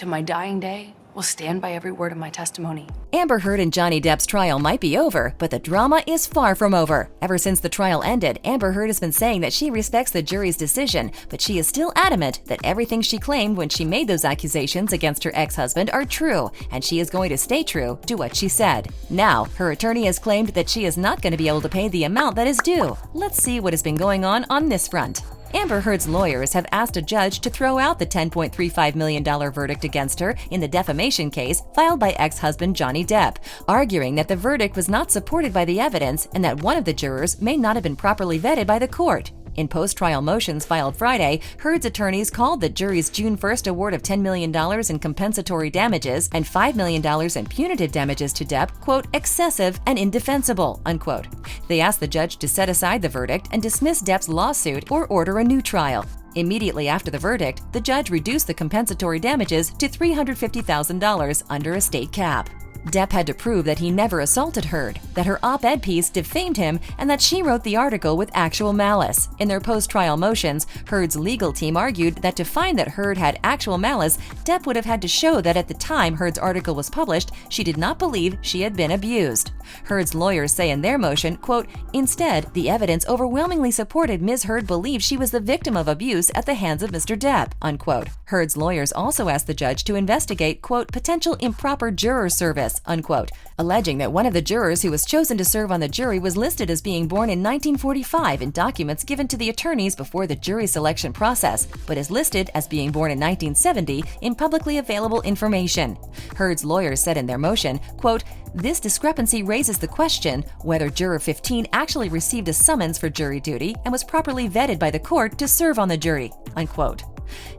to my dying day, will stand by every word of my testimony. Amber Heard and Johnny Depp's trial might be over, but the drama is far from over. Ever since the trial ended, Amber Heard has been saying that she respects the jury's decision, but she is still adamant that everything she claimed when she made those accusations against her ex-husband are true, and she is going to stay true to what she said. Now, her attorney has claimed that she is not going to be able to pay the amount that is due. Let's see what has been going on this front. Amber Heard's lawyers have asked a judge to throw out the $10.35 million verdict against her in the defamation case filed by ex-husband Johnny Depp, arguing that the verdict was not supported by the evidence and that one of the jurors may not have been properly vetted by the court. In post-trial motions filed Friday, Heard's attorneys called the jury's June 1st award of $10 million in compensatory damages and $5 million in punitive damages to Depp, quote, excessive and indefensible, unquote. They asked the judge to set aside the verdict and dismiss Depp's lawsuit or order a new trial. Immediately after the verdict, the judge reduced the compensatory damages to $350,000 under a state cap. Depp had to prove that he never assaulted Heard, that her op-ed piece defamed him, and that she wrote the article with actual malice. In their post-trial motions, Heard's legal team argued that to find that Heard had actual malice, Depp would have had to show that at the time Heard's article was published, she did not believe she had been abused. Heard's lawyers say in their motion, quote, instead, the evidence overwhelmingly supported Ms. Heard believed she was the victim of abuse at the hands of Mr. Depp, unquote. Heard's lawyers also asked the judge to investigate, quote, potential improper juror service, unquote, alleging that one of the jurors who was chosen to serve on the jury was listed as being born in 1945 in documents given to the attorneys before the jury selection process, but is listed as being born in 1970 in publicly available information. Heard's lawyers said in their motion, quote, this discrepancy raises the question whether Juror 15 actually received a summons for jury duty and was properly vetted by the court to serve on the jury, unquote.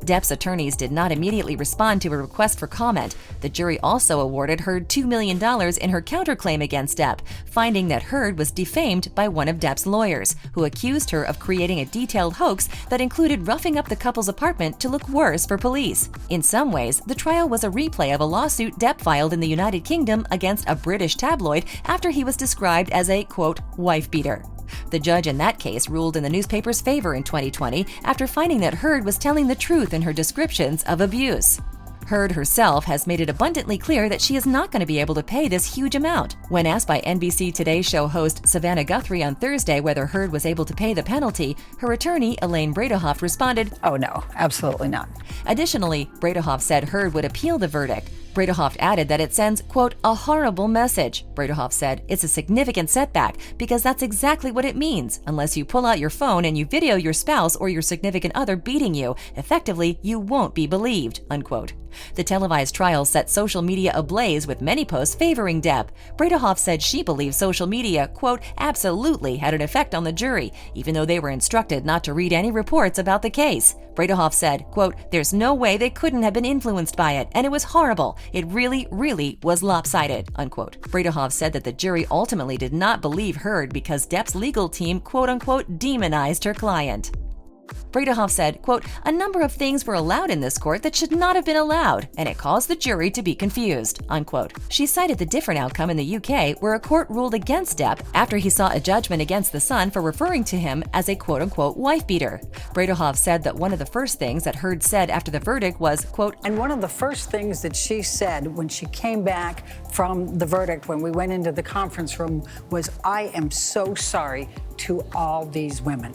Depp's attorneys did not immediately respond to a request for comment. The jury also awarded Heard $2 million in her counterclaim against Depp, finding that Heard was defamed by one of Depp's lawyers, who accused her of creating a detailed hoax that included roughing up the couple's apartment to look worse for police. In some ways, the trial was a replay of a lawsuit Depp filed in the United Kingdom against a British tabloid after he was described as a, quote, wife-beater. The judge in that case ruled in the newspaper's favor in 2020 after finding that Heard was telling the truth in her descriptions of abuse. Heard herself has made it abundantly clear that she is not going to be able to pay this huge amount. When asked by NBC Today show host Savannah Guthrie on Thursday whether Heard was able to pay the penalty, her attorney, Elaine Bredehoft, responded, "Oh no, absolutely not." Additionally, Bredehoft said Heard would appeal the verdict. Bredehoft added that it sends, quote, a horrible message. Bredehoft said, it's a significant setback because that's exactly what it means. Unless you pull out your phone and you video your spouse or your significant other beating you, effectively, you won't be believed, unquote. The televised trial set social media ablaze with many posts favoring Depp. Bredehoft said she believes social media, quote, absolutely had an effect on the jury, even though they were instructed not to read any reports about the case. Bredehoft said, quote, there's no way they couldn't have been influenced by it, and it was horrible. It really, really was lopsided, unquote. Bredehoft said that the jury ultimately did not believe Heard because Depp's legal team, quote unquote, demonized her client. Bredehoft said, quote, a number of things were allowed in this court that should not have been allowed, and it caused the jury to be confused, unquote. She cited the different outcome in the UK where a court ruled against Depp after he saw a judgment against the Sun for referring to him as a quote-unquote wife-beater. Bredehoft said that one of the first things that Heard said after the verdict was, quote, and one of the first things that she said when she came back from the verdict, when we went into the conference room, was, I am so sorry to all these women.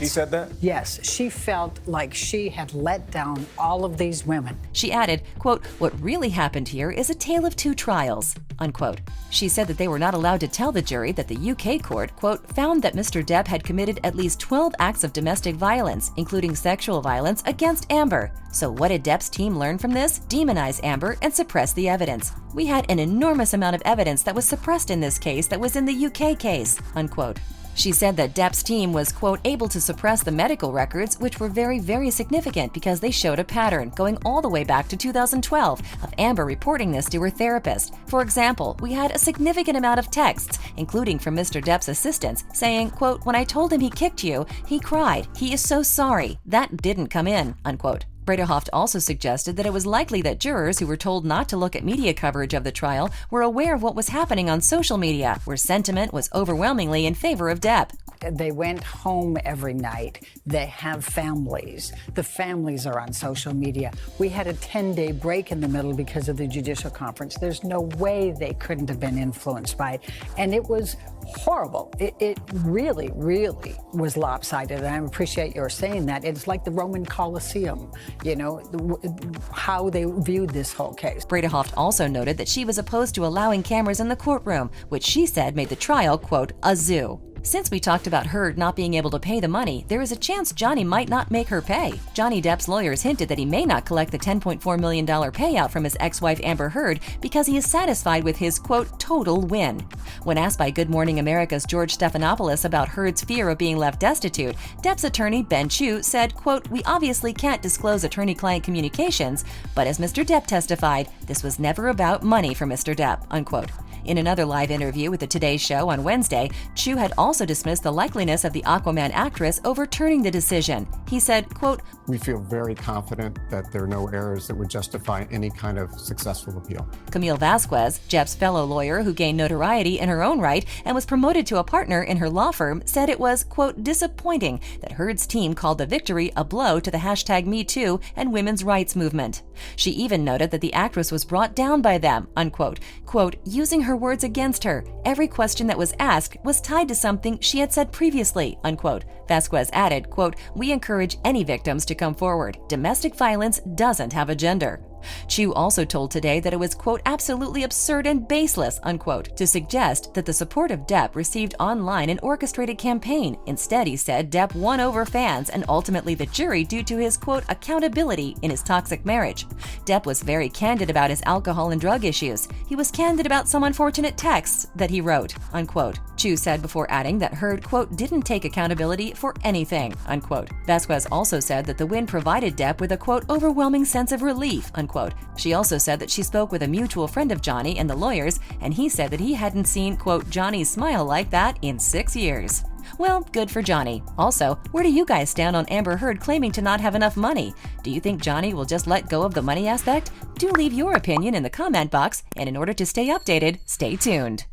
She said that? Yes. She felt like she had let down all of these women. She added, quote, what really happened here is a tale of two trials, unquote. She said that they were not allowed to tell the jury that the UK court, quote, found that Mr. Depp had committed at least 12 acts of domestic violence, including sexual violence, against Amber. So what did Depp's team learn from this? Demonize Amber and suppress the evidence. We had an enormous amount of evidence that was suppressed in this case that was in the UK case, unquote. She said that Depp's team was, quote, able to suppress the medical records, which were very, very significant because they showed a pattern going all the way back to 2012 of Amber reporting this to her therapist. For example, we had a significant amount of texts, including from Mr. Depp's assistants, saying, quote, when I told him he kicked you, he cried. He is so sorry. That didn't come in, unquote. Bredehoft also suggested that it was likely that jurors who were told not to look at media coverage of the trial were aware of what was happening on social media, where sentiment was overwhelmingly in favor of Depp. They went home every night. They have families. The families are on social media. We had a 10-day break in the middle because of the judicial conference. There's no way they couldn't have been influenced by it. And it was horrible. It really, really was lopsided. And I appreciate your saying that. It's like the Roman Colosseum, you know, how they viewed this whole case. Bredehoft also noted that she was opposed to allowing cameras in the courtroom, which she said made the trial, quote, a zoo. Since we talked about Heard not being able to pay the money, there is a chance Johnny might not make her pay. Johnny Depp's lawyers hinted that he may not collect the $10.4 million payout from his ex-wife Amber Heard because he is satisfied with his, quote, total win. When asked by Good Morning America's George Stephanopoulos about Heard's fear of being left destitute, Depp's attorney Ben Chu said, quote, we obviously can't disclose attorney-client communications, but as Mr. Depp testified, this was never about money for Mr. Depp, unquote. In another live interview with the Today Show on Wednesday, Chu had also dismissed the likeliness of the Aquaman actress overturning the decision. He said, quote, we feel very confident that there are no errors that would justify any kind of successful appeal. Camille Vasquez, Depp's fellow lawyer who gained notoriety in her own right and was promoted to a partner in her law firm, said it was, quote, disappointing that Heard's team called the victory a blow to the hashtag #MeToo and women's rights movement. She even noted that the actress was brought down by them, unquote, quote, using her words against her. Every question that was asked was tied to something she had said previously, unquote. Vasquez added, quote, we encourage any victims to come forward. Domestic violence doesn't have a gender. Chu also told Today that it was, quote, absolutely absurd and baseless, unquote, to suggest that the support of Depp received online an orchestrated campaign. Instead, he said Depp won over fans and ultimately the jury due to his, quote, accountability in his toxic marriage. Depp was very candid about his alcohol and drug issues. He was candid about some unfortunate texts that he wrote, unquote. Chu said before adding that Heard, quote, didn't take accountability for anything, unquote. Vasquez also said that the win provided Depp with a, quote, overwhelming sense of relief, unquote. She also said that she spoke with a mutual friend of Johnny and the lawyers, and he said that he hadn't seen, quote, Johnny's smile like that in 6 years. Well, good for Johnny. Also, where do you guys stand on Amber Heard claiming to not have enough money? Do you think Johnny will just let go of the money aspect? Do leave your opinion in the comment box, and in order to stay updated, stay tuned.